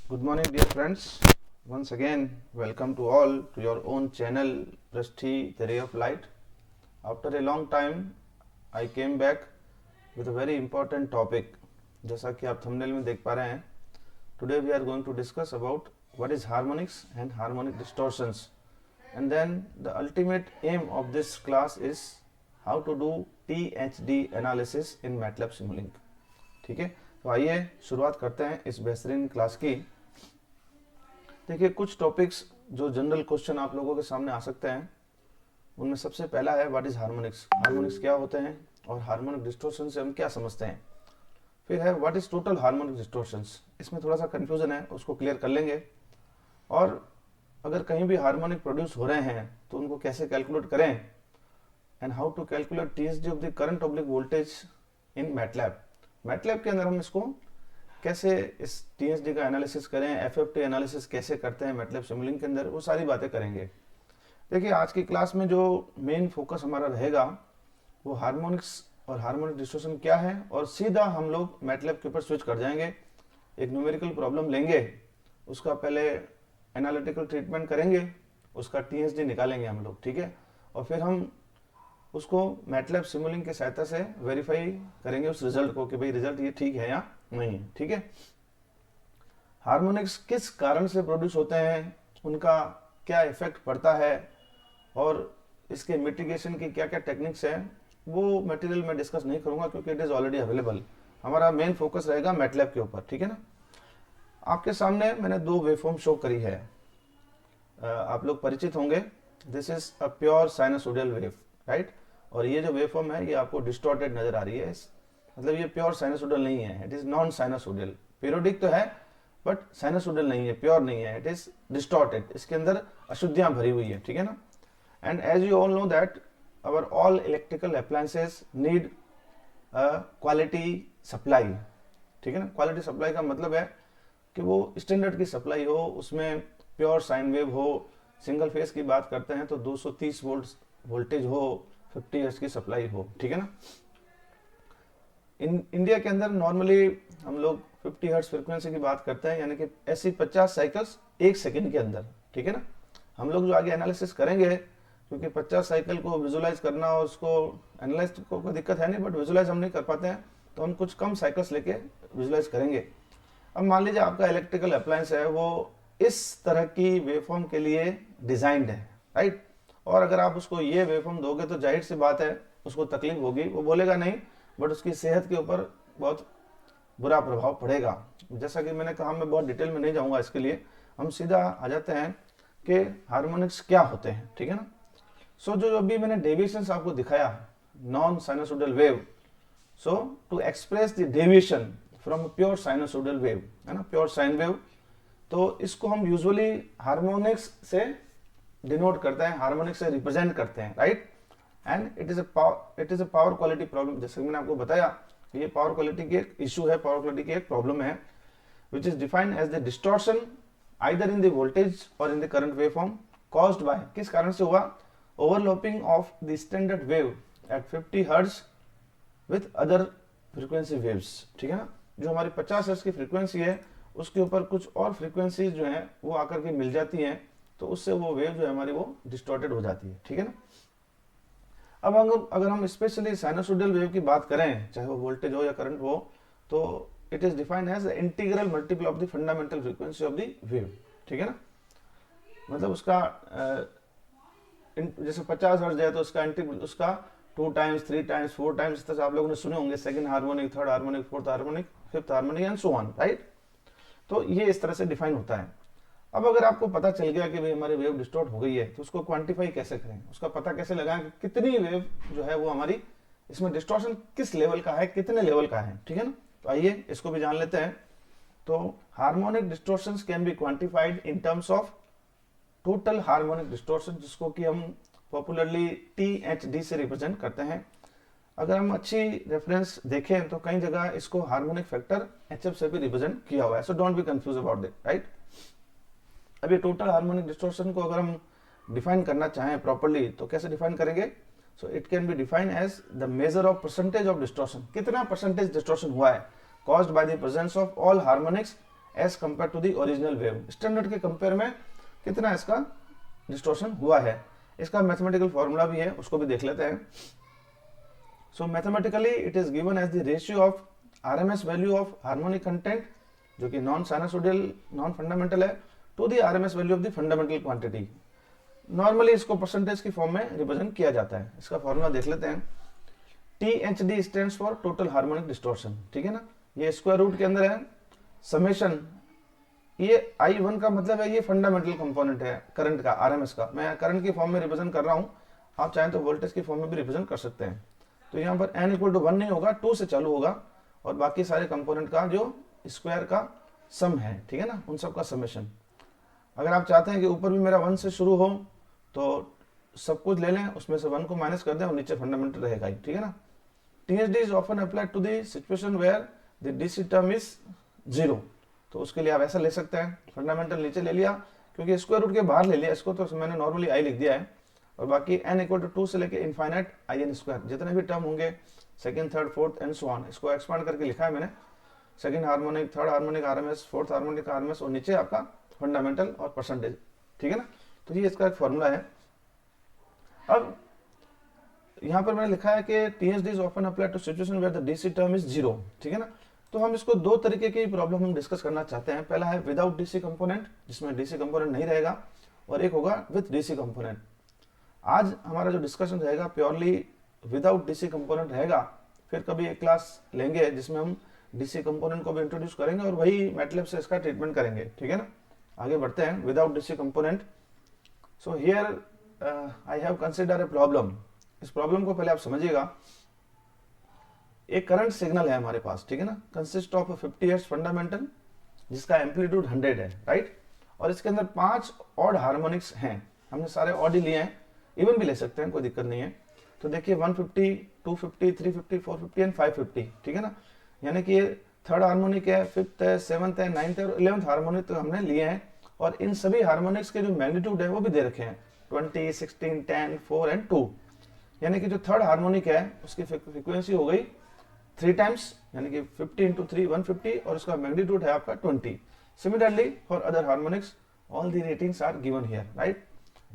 Good morning, dear friends. Once again, welcome to all to your own channel, Prasthi, the Ray of Light. After a long time, I came back with a very important topic. जैसा कि आप thumbnail में देख पा रहे हैं, today we are going to discuss about what is harmonics and harmonic distortions. And then the ultimate aim of this class is how to do THD analysis in MATLAB Simulink. ठीक है, तो आइए शुरुआत करते हैं इस बेहतरीन क्लास की। देखिए, कुछ टॉपिक्स जो जनरल क्वेश्चन आप लोगों के सामने आ सकते हैं, उनमें सबसे पहला है व्हाट इज हार्मोनिक्स। हार्मोनिक्स क्या होते हैं और हार्मोनिक डिस्टोर्शन से हम क्या समझते हैं। फिर है व्हाट इज टोटल हार्मोनिक डिस्टोर्शंस। इसमें थोड़ा सा कंफ्यूजन है, उसको क्लियर कर लेंगे। और अगर कहीं भी हार्मोनिक प्रोड्यूस हो रहे हैं तो उनको कैसे कैलकुलेट करें, and how to calculate TSD of the current oblique voltage in MATLAB. MATLAB के अंदर हम इसको कैसे इस टीएसडी का एनालिसिस करें, एफएफटी एनालिसिस कैसे करते हैं मैटलैब सिमुलिंक के अंदर, वो सारी बातें करेंगे। देखिए, आज की क्लास में जो मेन फोकस हमारा रहेगा वो हार्मोनिक्स और हार्मोनिक डिस्टोर्शन क्या है, और सीधा हम लोग मैटलैब के ऊपर स्विच कर जाएंगे। एक न्यूमेरिकल प्रॉब्लम लेंगे, उसका पहले एनालिटिकल ट्रीटमेंट करेंगे, उसका टीएसडी निकालेंगे हम लोग, ठीक है। और फिर हम उसको मैटलैब सिमुलिंक की सहायता से वेरीफाई करेंगे उस रिजल्ट को कि भाई रिजल्ट ये ठीक है या नहीं, ठीक है। हार्मोनिक्स किस कारण से प्रोड्यूस होते हैं, उनका क्या इफेक्ट पड़ता है, और इसके मिटिगेशन की क्या क्या टेक्निक्स हैं, वो मटेरियल मैं डिस्कस नहीं करूंगा क्योंकि इट इज ऑलरेडी अवेलेबल। हमारा मेन फोकस रहेगा मैटलैब के ऊपर, ठीक है ना। आपके सामने मैंने दो वेवफॉर्म शो करी है, आप लोग परिचित होंगे। This is a pure sinusoidal wave, right. और ये जो वेवफॉर्म है ये आपको डिस्टॉर्टेड नजर आ रही है, मतलब ये प्योर साइनसोडियल नहीं है, इट इज नॉन साइनसोडियल। पीरियोडिक तो है बट साइनसोडियल नहीं है, प्योर नहीं है, इट इज डिस्टॉर्टेड। इसके अंदर अशुद्धियां भरी हुई है, ठीक है ना। And as you all know that our all electrical appliances need quality supply, ठीक है ना। क्वालिटी सप्लाई का मतलब है कि वो स्टैंडर्ड की सप्लाई हो, उसमें प्योर साइन वेव हो। सिंगल फेस की बात करते हैं तो 230 वोल्ट वोल्टेज हो, 50 हर्ट्ज की सप्लाई हो, ठीक है ना। इंडिया के अंदर नॉर्मली हम लोग 50 हर्ट्ज फ्रीक्वेंसी की बात करते हैं, यानी कि ऐसी 50 साइकिल्स एक सेकंड के अंदर, ठीक है ना। हम लोग जो आगे एनालिसिस करेंगे, क्योंकि 50 साइकिल को विजुलाइज करना और उसको एनालाइज को कोई दिक्कत है नहीं, बट विजुलाइज हम नहीं कर पाते हैं, तो हम कुछ कम साइकिल्स लेके विजुलाइज करेंगे। अब मान लीजिए आपका इलेक्ट्रिकल अप्लायंस है, वो इस तरह की वेवफॉर्म के लिए डिजाइंड है, राइट। और अगर आप उसको ये वेवफॉर्म दोगे तो जाहिर सी बात है उसको तकलीफ होगी, वो बोलेगा नहीं, बट उसकी सेहत के ऊपर बहुत बुरा प्रभाव पड़ेगा। जैसा कि मैंने कहा, मैं बहुत डिटेल में नहीं जाऊंगा इसके लिए, हम सीधा आ जाते हैं कि हार्मोनिक्स क्या होते हैं, ठीक है ना। सो जो अभी मैंने डेविएशंस आपको दिखाया, non sinusoidal wave, so to express the deviation from pure sinusoidal wave, है ना, प्योर साइन वेव, तो इसको हम यूजुअली हार्मोनिक्स से डिनोट करते हैं, हार्मोनिक्स से रिप्रेजेंट करते हैं, right. And it is a power quality problem. जैसे मैंने आपको बताया, ये पावर क्वालिटी की एक इशू है, पावर क्वालिटी की एक प्रॉब्लम है, which is defined as the distortion either in the voltage or in the current waveform caused by, किस कारण से हुआ, overlapping of the standard wave at 50 hertz with other frequency waves, ठीक है ना। जो हमारी 50 हर्ट्ज की फ्रीक्वेंसी है उसके ऊपर कुछ और फ्रीक्वेंसीज जो है वो आकर के मिल जाती हैं, तो उससे वो वेव जो है हमारी वो डिस्टॉर्टेड हो जाती है, ठीक है ना। अब अगर हम स्पेशली साइनसोडियल वेव की बात करें, चाहे वो वोल्टेज हो या करंट हो, तो it is defined as integral multiple of the fundamental frequency of the wave, ठीक है ना। मतलब उसका जैसे 50 हर्ट्ज है तो उसका 2 टाइम्स 3 टाइम्स 4 टाइम्स, इस तरह से आप लोगों ने सुने होंगे, second harmonic, third harmonic, fourth harmonic, fifth harmonic and so on, right. तो ये इस तरह से डिफाइन होता है। अब अगर आपको पता चल गया कि भाई हमारी वेव डिस्टॉर्ट हो गई है, तो उसको क्वांटिफाई कैसे करें, उसका पता कैसे लगाएं कि कितनी वेव जो है वो हमारी, इसमें डिस्टॉर्शन किस लेवल का है, कितने लेवल का है, ठीक है ना। तो आइए इसको भी जान लेते हैं। तो harmonic distortions can be quantified in terms of total harmonic distortion, जिसको कि हम पॉपुलरली THD से रिप्रेजेंट करते हैं। अगर हम अच्छी रेफरेंस देखें तो कई जगह इसको हार्मोनिक फैक्टर HF से भी रिप्रेजेंट किया हुआ है, so don't be confuse about that, right. अभी टोटल हार्मोनिक डिस्टॉर्शन को अगर हम डिफाइन करना चाहें प्रॉपर्ली तो कैसे डिफाइन करेंगे, so it can be defined as the measure of percentage of distortion, कितना परसेंटेज डिस्टॉर्शन हुआ है, caused by the presence of all harmonics as compare to the original wave. Standard के compare में कितना इसका डिस्टॉर्शन हुआ है। इसका मैथमेटिकल फॉर्मूला भी है, उसको भी देख लेते हैं। So mathematically it is given as the ratio of RMS value of harmonic content, जो कि नॉन साइनसोइडल नॉन फंडामेंटल है, to the RMS value of the fundamental quantity. Normally इसको परसेंटेज की फॉर्म में रिप्रेजेंट किया जाता है। इसका फॉर्मूला देख लेते हैं। THD stands for total harmonic distortion, ठीक है ना। ये स्क्वायर रूट के अंदर है समेशन, ये I1 का मतलब है ये फंडामेंटल कंपोनेंट है करंट का, आरएमएस का। मैं करंट की फॉर्म में रिप्रेजेंट कर रहा हूं, आप चाहें तो वोल्टेज की फॉर्म में भी रिप्रेजेंट कर सकते हैं। तो यहाँ पर n इक्वल टू 1 नहीं होगा, 2 से चालू होगा और बाकी सारे कंपोनेंट का जो स्क्वायर का सम है, ठीक है ना, उन सब का समेशन। अगर आप चाहते हैं कि ऊपर भी मेरा 1 से शुरू हो तो सब कुछ ले लें, उसमें से 1 को माइनस कर दें और नीचे फंडामेंटल रहेगा ही, ठीक है ना। THD is often applied to the situation where the DC term is 0, तो उसके लिए आप ऐसा ले सकते हैं। फंडामेंटल नीचे ले लिया क्योंकि स्क्वायर रूट के बाहर ले लिया इसको, तो मैंने नॉर्मली I लिख दिया है। और बाकी n इक्वल टू 2 से लेके इनफाइनाइट IN स्क्वायर, जितने भी टर्म होंगे second third fourth and so on, इसको एक्सपांड करके लिखा है मैंने। Second harmonic, third harmonic RMS, fourth harmonic RMS और नीचे आपका फंडामेंटल और परसेंटेज, ठीक है ना। तो ये इसका एक फॉर्मूला है। अब यहाँ पर मैंने लिखा है कि THD is often applied to situation where the DC term is 0, ठीक है ना। तो हम इसको दो तरीके की प्रॉब्लम हम डिस्कस करना चाहते हैं। पहला है विदाउट DC कंपोनेंट, जिसमें DC कंपोनेंट नहीं रहेगा, और एक होगा विद DC कंपोनेंट। आज हमारा जो डिस्कशन रहेगा प्योरली विदाउट DC कंपोनेंट रहेगा। फिर कभी एक क्लास लेंगे जिसमें हम DC कंपोनेंट को भी इंट्रोड्यूस करेंगे और वही मैटलैब से इसका ट्रीटमेंट करेंगे, ठीक है ना। आगे बढ़ते हैं। Without DC component, so here I have consider a problem. इस प्रॉब्लम को पहले आप समझिएगा। एक करंट सिग्नल है हमारे पास, ठीक है ना, कंसिस्ट ऑफ 50 हर्ट्ज फंडामेंटल जिसका एम्पलीट्यूड 100 है, राइट। और इसके अंदर 5 ऑड हार्मोनिक्स हैं, हमने सारे ऑड ही लिए हैं, इवन भी ले सकते हैं, कोई दिक्कत नहीं है। तो देखिए 150, 250, 350, 450 एंड 550, ठीक है ना। यानी कि ये थर्ड हार्मोनिक है, फिफ्थ है, सेवंथ है, नाइन्थ है और 11th हार्मोनिक तो हमने लिए हैं। और इन सभी हार्मोनिक्स के जो मैग्नीट्यूड है वो भी दे रखे हैं, 20, 16, 10, 4 एंड 2। यानी कि जो थर्ड हार्मोनिक है उसकी फ्रीक्वेंसी हो गई 3 टाइम्स, यानी कि 50 इंटू 3 150 और उसका मैग्नीट्यूड है आपका 20। Similarly for other harmonics all the ratings are given here, right.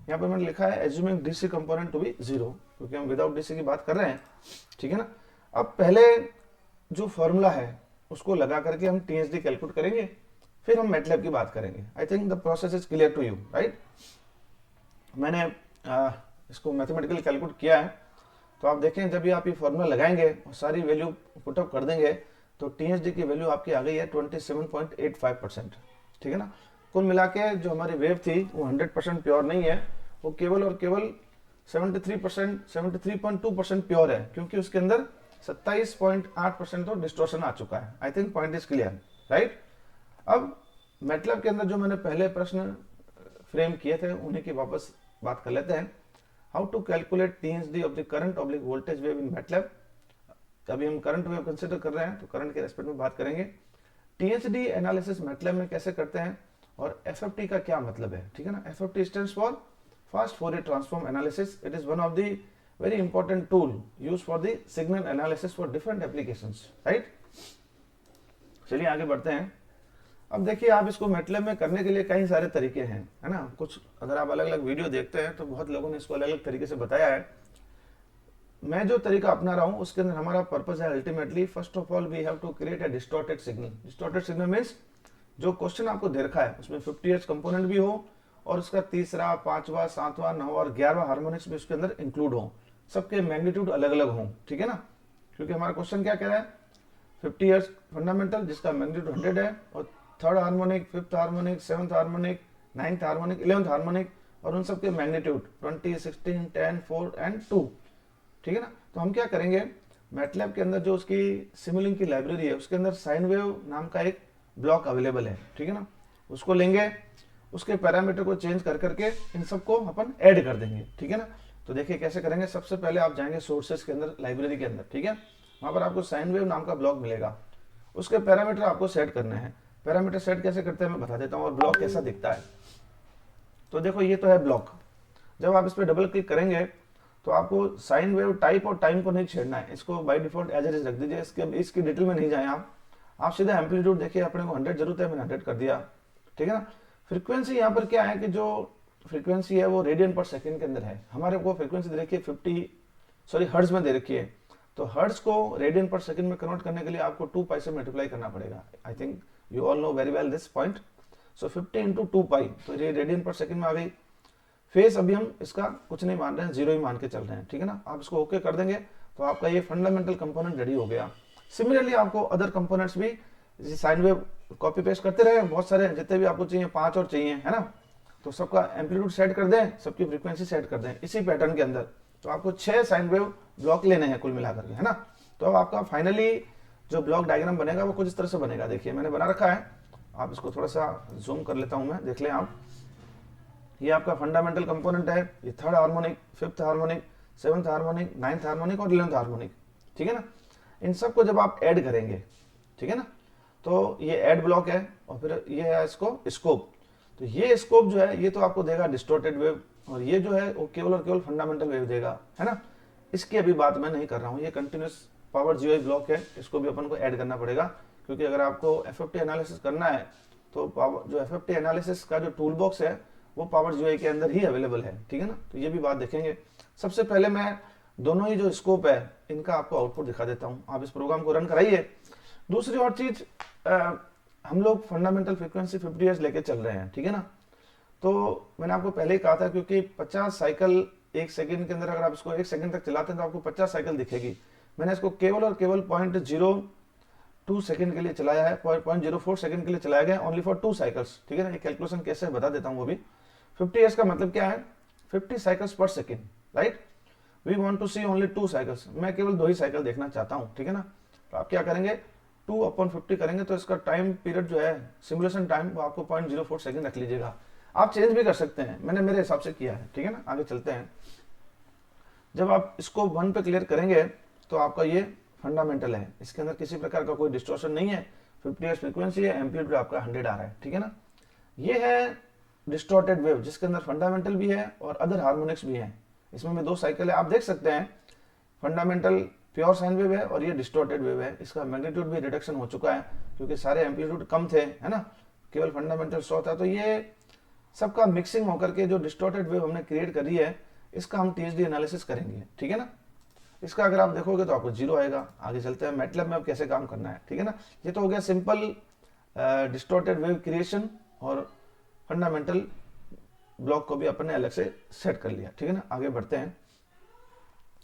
यहाँ पर मैंने लिखा है assuming DC component to be 0, क्योंकि हम विदाउट DC की बात कर रहे हैं, ठीक है ना। अब पहले जो फॉर्मूला है उसको लगा करके हम THD कैलकुलेट करेंगे, फिर हम मैटलैब की बात करेंगे। I think the process is clear to you, right. मैंने इसको मैथमेटिकली कैलकुलेट किया है, तो आप देखें जब भी आप ये फॉर्मूला लगाएंगे और सारी वैल्यू पुटअप कर देंगे तो THD की वैल्यू आपकी आ गई है 27.85%, ठीक है ना। कुल मिला के जो हमारी वेव थी वो 100% प्योर नहीं है, वो केवल और केवल 73%, 73.2% प्योर है, क्योंकि उसके अंदर 27.8% तो डिस्टॉर्शन आ चुका है। I think point is clear, right. अब मैटलैब के अंदर जो मैंने पहले प्रश्न फ्रेम किए थे उन्हीं की वापस बात कर लेते हैं। How to calculate THD of the current oblique voltage wave in MATLAB. अभी हम करंट वेव कंसिडर कर रहे हैं तो करंट के रेस्पेक्ट में बात करेंगे। THD एनालिसिस मैटलैब में कैसे करते हैं और FFT का क्या मतलब है, ठीक है ना। FFT stands for fast Fourier transform analysis. It is one of the very important tool use for the signal analysis for different applications, right. चलिए आगे बढ़ते हैं। अब देखिए आप इसको मैटलैब में करने के लिए कई सारे तरीके हैं, है ना। कुछ अगर आप अलग अलग वीडियो देखते हैं तो बहुत लोगों ने इसको अलग अलग तरीके से बताया है। मैं जो तरीका अपना रहा हूं उसके अंदर हमारा पर्पस है ultimately first of all we have to create a distorted signal. Distorted signal means जो क्वेश्चन आपको दे रखा है उसमें 50 हर्ट्ज कंपोनेंट भी हो और उसका तीसरा, पांचवा, सातवां, 9वां और 11वां हार्मोनिक्स भी उसके अंदर इंक्लूड हो, सबके मैग्नीट्यूड अलग अलग हो, ठीक है ना। क्योंकि हमारा क्वेश्चन क्या कह रहा है, 50 हर्ट्ज फंडामेंटल जिसका मैग्नीट्यूड 100 है और third harmonic, fifth harmonic, seventh harmonic, 9th harmonic, 11th harmonic और उन सबके मैग्नीट्यूड 20, 16, 10, 4 एंड 2, ठीक है ना। तो हम क्या करेंगे, मैटलैब के अंदर जो उसकी सिमुलिंक की लाइब्रेरी है उसके अंदर साइन वेव नाम का एक ब्लॉक अवेलेबल है, ठीक है ना। उसको लेंगे, उसके पैरामीटर को चेंज कर करके इन सबको अपन ऐड कर देंगे, ठीक है ना। तो देखिए कैसे करेंगे। सबसे पहले आप जाएंगे सोर्सेस के अंदर, लाइब्रेरी के अंदर, ठीक है। वहां पर आपको साइन वेव नाम का ब्लॉक मिलेगा, उसके पैरामीटर आपको सेट करने हैं। पैरामीटर सेट कैसे करते हैं मैं बता देता हूँ और ब्लॉक कैसा दिखता है। तो देखो ये तो है ब्लॉक। जब आप इस पर डबल क्लिक करेंगे तो आपको साइन वेव टाइप और टाइम को नहीं छेड़ना है, इसको by default as it is रख दीजिए। इसकी डिटेल में नहीं जाए आप। आप सीधा एम्पलीट्यूड देखिए, अपने को 100 जरूरत है, मैंने 100 कर दिया, ठीक है ना। फ्रीक्वेंसी यहाँ पर क्या है कि जो फ्रीक्वेंसी है वो रेडियन पर सेकंड के अंदर है, हमारे को फ्रीक्वेंसी दे रखी है 50 हर्ट्ज में दे रखी है, तो हर्ट्ज को रेडियन पर सेकंड में कन्वर्ट करने के लिए आपको 2 पाई से मल्टीप्लाई करना पड़ेगा। I think you all know very well this point. So 50 into 2 पाई, तो ये रेडियन पर सेकंड में आ गई। फेस अभी हम इसका कुछ नहीं मान रहे हैं, 0 ही मान के चल रहे हैं, ठीक है ना। आप इसको ओके कर देंगे तो आपका ये फंडामेंटल कंपोनेंट रेडी हो गया। सिमिलरली आपको अदर कंपोनेंट्स भी साइन वेव कॉपी पेस्ट करते रहे, बहुत सारे जितने भी आपको चाहिए, 5 और चाहिए, है ना। तो सबका एम्पलीट्यूड सेट कर दें, सबकी फ्रीक्वेंसी सेट कर दें इसी पैटर्न के अंदर। तो आपको 6 साइन वेव ब्लॉक लेने हैं कुल मिलाकर के, है ना। तो अब आपका फाइनली जो ब्लॉक डायग्राम बनेगा वो कुछ इस तरह से बनेगा। देखिए मैंने बना रखा है, आप इसको थोड़ा सा जूम कर लेता हूं मैं, देख लें आप। ये आपका फंडामेंटल कंपोनेंट है, ये third harmonic, fifth harmonic, seventh harmonic, ninth harmonic और 11th हार्मोनिक, ठीक है ना। इन सबको जब आप ऐड करेंगे, ठीक है ना, तो ये ऐड ब्लॉक है, और फिर ये है इसको स्कोप। तो ये स्कोप जो है ये तो आपको देगा डिस्टॉर्टेड वेव, और ये जो है वो केवल और केवल फंडामेंटल वेव देगा, है ना। इसकी अभी बात मैं नहीं कर रहा हूँ, ये कंटिन्यूस पावर जीओआई ब्लॉक है, इसको भी अपन को ऐड करना पड़ेगा, क्योंकि अगर आपको एफएफटी एनालिसिस करना है तो पावर जो एफएफटी एनालिसिस का जो टूल बॉक्स है वो पावर जीओआई के अंदर ही अवेलेबल है, ठीक है ना। तो ये भी बात देखेंगे। सबसे पहले मैं दोनों ही जो स्कोप है इनका आपको आउटपुट दिखा देता हूँ, आप इस प्रोग्राम को रन कराइए। दूसरी और चीज, हम लोग फंडामेंटल फ्रीक्वेंसी 50 हर्ट्ज लेके चल रहे हैं, ठीक है ना। तो मैंने आपको पहले ही कहा था, क्योंकि 50 साइकिल एक सेकंड के अंदर, अगर आप इसको 1 सेकंड तक चलाते हैं तो आपको 50 साइकिल दिखेगी। मैंने इसको केवल और केवल 0.02 सेकंड के लिए चलाया है, 0.04 सेकंड के लिए चलाया गया, ओनली फॉर 2 साइकिल्स, ठीक है ना। ये कैलकुलेशन कैसे है बता देता हूँ वो भी। 50 हर्ट्ज का मतलब क्या है, 50 cycles per second, right. We want to see only 2 cycles, मैं केवल 2 ही साइकिल देखना चाहता हूँ, ठीक है ना। तो आप क्या करेंगे, 2/50 करेंगे तो इसका टाइम पीरियड जो है सिमुलेशन टाइम वो आपको 0.04 सेकंड रख लीजिएगा। आप चेंज भी कर सकते हैं, मैंने मेरे हिसाब से किया है, ठीक है ना। आगे चलते हैं। जब आप इसको 1 पे क्लियर करेंगे तो आपका ये फंडामेंटल है, इसके अंदर किसी प्रकार का कोई डिस्टॉर्शन नहीं है, 50 हर्ट्ज फ्रीक्वेंसी है, एम्पलीट्यूड आपका 100 आ रहा है, ठीक है ना। ये है डिस्टॉर्टेड वेव, जिसके अंदर फंडामेंटल भी है और अदर हार्मोनिक्स भी है। इसमें भी 2 साइकिल है, आप देख सकते हैं। फंडामेंटल प्योर साइन वेव है और ये डिस्टॉर्टेड वेव है। इसका मैग्नीट्यूड भी रिडक्शन हो चुका है, क्योंकि सारे एम्पलीट्यूड कम थे, है ना, केवल फंडामेंटल 100 था। तो ये सबका मिक्सिंग होकर के जो डिस्टॉर्टेड वेव हमने क्रिएट करी है, इसका हम टीएसडी एनालिसिस करेंगे, ठीक है ना। इसका अगर आप देखोगे तो आपको 0 आएगा। आगे चलते हैं, मैटलैब में अब कैसे काम करना है, ठीक है ना। ये तो हो गया सिंपल डिस्टॉर्टेड वेव क्रिएशन, और फंडामेंटल ब्लॉक को भी अपन ने अलग से सेट कर लिया, ठीक है ना। आगे बढ़ते हैं।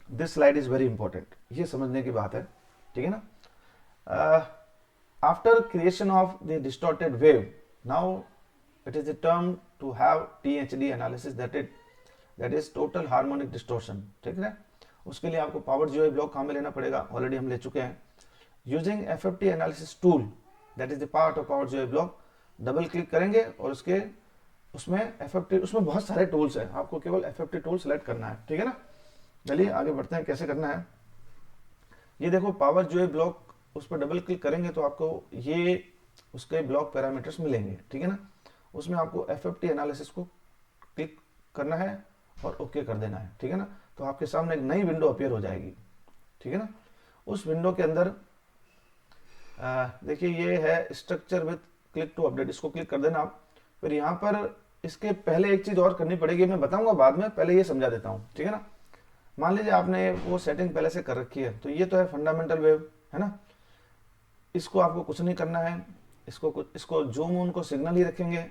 This slide is very important, ये समझने की बात है, ठीक है ना। After creation of the distorted wave, now it is the term to have THD analysis, that is total harmonic distortion, ठीक है। उसके लिए आपको पावर जीओआई ब्लॉक कहाँ में लेना पड़ेगा, ऑलरेडी हम ले चुके हैं। Using FFT analysis tool, that is the part of power GOI block, double click करेंगे और उसके उसमें एफएफटी, उसमें बहुत सारे टूल्स हैं, आपको केवल एफएफटी टूल सेलेक्ट करना है, ठीक है ना। चलिए आगे बढ़ते हैं, कैसे करना है। ये देखो पावर जीओआई ब्लॉक, उस पर डबल क्लिक करेंगे तो आपको ये उसके ब्लॉक पैरामीटर्स मिलेंगे, ठीक है ना। उसमें आपको एफएफटी एनालिसिस को क्लिक करना है और ओके कर देना है, ठीक है ना। तो आपके सामने एक नई विंडो अपीयर हो जाएगी, ठीक है ना। उस विंडो के अंदर देखिए ये है structure with click to update, इसको क्लिक कर देना आप। फिर यहाँ पर इसके पहले एक चीज और करनी पड़ेगी, मैं बताऊंगा बाद में, पहले ये समझा देता हूँ, ठीक है ना। मान लीजिए आपने वो सेटिंग पहले से कर रखी है, तो ये तो है फंडामेंटल वेव, है ना। इसको आपको कुछ नहीं करना है, इसको जूम उनको सिग्नल ही रखेंगे।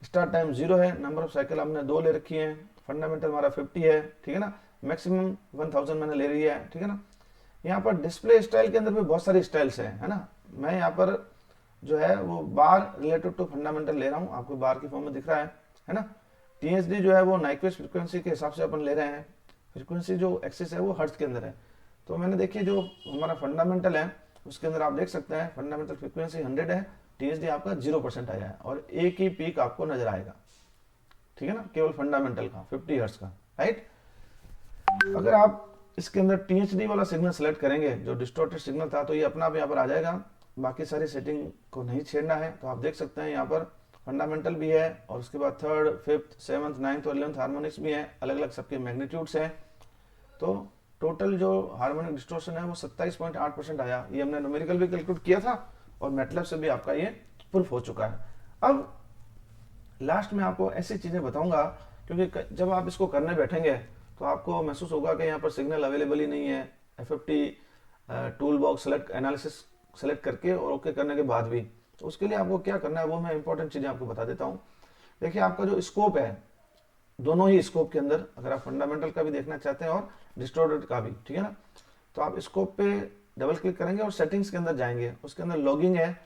स्टार्ट टाइम 0 है, नंबर ऑफ साइकिल हमने 2 ले रखी है, फंडामेंटल हमारा 50 है, ठीक है ना। मैक्सिमम 1000 मैंने ले रही है, ठीक है ना। यहाँ पर डिस्प्ले स्टाइल के अंदर भी बहुत सारी स्टाइल्स हैं, है ना। मैं यहाँ पर जो है वो बार रिलेटेड टू फंडामेंटल ले रहा हूँ, आपको बार की फॉर्म में दिख रहा है ना। टीएसडी जो है वो नाइक्वेस्ट फ्रीक्वेंसी के हिसाब से अपन ले रहे हैं, फ्रीक्वेंसी जो एक्सिस है वो हर्ट्ज के अंदर है। तो मैंने देखिए जो हमारा फंडामेंटल है उसके अंदर आप देख सकते हैं फंडामेंटल फ्रीक्वेंसी 100 है, टीएसडी आपका 0% आया है, और एक ही पीक आपको नजर आएगा, ठीक है ना, केवल फंडामेंटल का 50 हर्ट्ज का, राइट। अगर आप इसके अंदर टीएचडी वाला सिग्नल सेलेक्ट करेंगे जो डिस्टॉर्टेड सिग्नल था, तो ये अपना आप यहाँ पर आ जाएगा, बाकी सारी सेटिंग को नहीं छेड़ना है। तो आप देख सकते हैं यहाँ पर फंडामेंटल भी है, और उसके बाद 3rd, 5th, 7th, 9th और 11th हार्मोनिक्स भी हैं, अलग अलग सबके मैग्नीट्यूड्स हैं। तो टोटल जो हार्मोनिक डिस्टॉर्शन है वो 27.8% आया, ये हमने न्यूमेरिकल भी कैलकुलेट किया था और मैटलैब से भी आपका ये प्रूफ हो चुका है। अब लास्ट में आपको ऐसी चीजें बताऊंगा, क्योंकि जब आप इसको करने बैठेंगे तो आपको महसूस होगा कि यहाँ पर सिग्नल अवेलेबल ही नहीं है, FFT tool box select analysis select करके और ओके करने के बाद भी। तो उसके लिए आपको क्या करना है वो मैं इंपॉर्टेंट चीजें आपको बता देता हूँ। देखिए आपका जो स्कोप है, दोनों ही स्कोप के अंदर, अगर आप फंडामेंटल का भी देखना चाहते हैं और डिस्टॉर्टेड का भी, ठीक है ना, तो आप स्कोप पे डबल क्लिक करेंगे और सेटिंग्स के अंदर जाएंगे। उसके अंदर लॉगिंग है,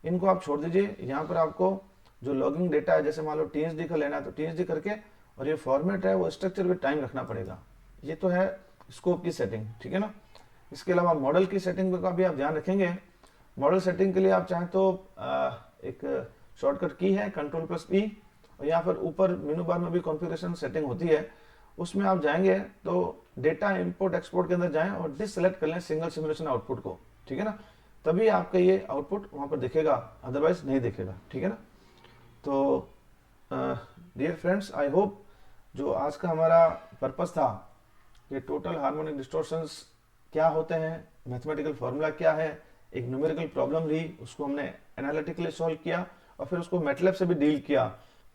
इनको आप छोड़ दीजिए। यहाँ पर आपको जो लॉगिंग डेटा है, जैसे मान लो टीएसडी का लेना है तो टीएसडी करके, और ये फॉर्मेट है वो स्ट्रक्चर विद टाइम रखना पड़ेगा। ये तो है स्कोप की सेटिंग, ठीक है ना। इसके अलावा मॉडल की सेटिंग का भी आप ध्यान रखेंगे। मॉडल सेटिंग के लिए आप चाहें तो एक शॉर्टकट की है Ctrl+E, और यहाँ पर ऊपर मेनू बार में भी कॉन्फ़िगरेशन सेटिंग होती है, उसमें आप जाएंगे तो डेटा इंपोर्ट एक्सपोर्ट के अंदर जाएं और डिससेलेक्ट कर लें सिंगल सिमुलेशन आउटपुट को, ठीक है ना, तभी आपका ये आउटपुट वहां पर दिखेगा, अदरवाइज नहीं दिखेगा, ठीक है ना। तो डियर फ्रेंड्स, आई होप जो आज का हमारा पर्पस था कि टोटल हार्मोनिक डिस्टॉर्शंस क्या होते हैं, मैथमेटिकल फॉर्मूला क्या है, एक न्यूमेरिकल प्रॉब्लम रही, उसको हमने एनालिटिकली सॉल्व किया और फिर उसको मैटलैब से भी डील किया।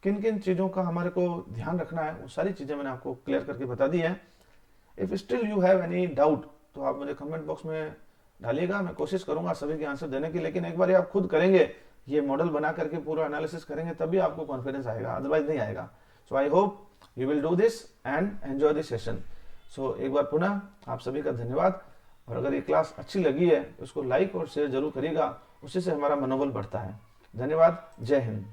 किन किन चीज़ों का हमारे को ध्यान रखना है वो सारी चीज़ें मैंने आपको क्लियर करके बता दी है। If still you have any doubt तो आप मुझे कमेंट बॉक्स में डालिएगा, मैं कोशिश करूंगा सभी के आंसर देने की। लेकिन एक बार ये आप खुद करेंगे, ये मॉडल बना करके पूरा एनालिसिस करेंगे, तभी आपको कॉन्फिडेंस आएगा, अदरवाइज नहीं आएगा। So I hope you will do this and enjoy this session. So एक बार पुनः आप सभी का धन्यवाद, और अगर ये क्लास अच्छी लगी है तो उसको लाइक और शेयर जरूर करिएगा, उसी से हमारा मनोबल बढ़ता है। धन्यवाद, जय हिंद।